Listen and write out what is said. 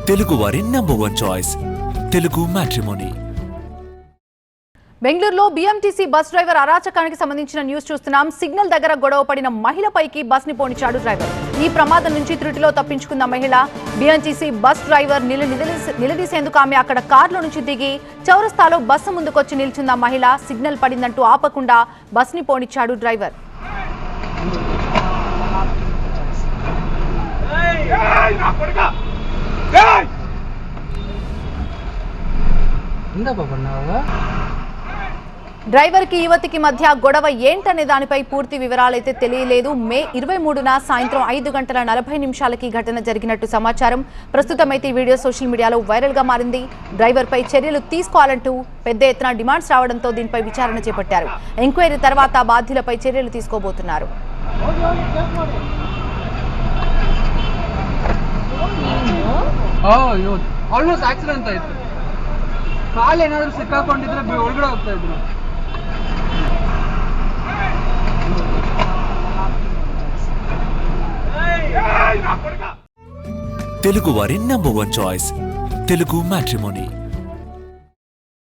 తెలుగు వారి #1 choice Telugu matrimony. బెంగళూరులో BMTC bus driver అరాచకానికి సంబంధించిన న్యూస్ చూస్తున్నాం. సిగ్నల్ దగ్గర గొడవ పడిన మహిళపైకి బస్ ని పోనిచాడు డ్రైవర్. ఈ ప్రమాదం నుంచి త్రుటిలో తప్పించుకున్న మహిళ బీఎంటీసీ బస్ డ్రైవర్ నిలదీసేందుకు ఆమె అక్కడ కారులో నుంచి దిగి చౌరస్తాలో బస్సు ముందుకొచ్చి నిల్చున్న మహిళ సిగ్నల్ పడిందంటూ ఆపకుండా బస్ ని పోనిచ్చాడు డ్రైవర్. డ్రైవర్ కి యువతికి మధ్య గొడవ ఏంటనే దానిపై పూర్తి వివరాలైతే తెలియలేదు. మే 23న సాయంత్రం 5:40 ఘటన జరిగినట్టు సమాచారం. ప్రస్తుతం అయితే ఈ వీడియో సోషల్ మీడియాలో వైరల్ గా మారింది. డ్రైవర్ పై చర్యలు తీసుకోవాలంటూ పెద్ద ఎత్తున డిమాండ్స్ రావడంతో దీనిపై విచారణ చేపట్టారు. ఎంక్వైరీ తర్వాత బాధ్యులపై చర్యలు తీసుకోబోతున్నారు. ಆಲ್ಮೋಸ್ಟ್ ಆಕ್ಸಿಡೆಂಟ್ ಆಯ್ತು. ಕಾಲು ಏನಾದರೂ ಸಿಕ್ಕಾಕೊಂಡಿದ್ರೆ ಒಳಗಡೆ ಹೋಗ್ತಾ ಇದ್ರು. తెలుగు వారి #1 చాయిస్ తెలుగు మ్యాట్రిమోనీ.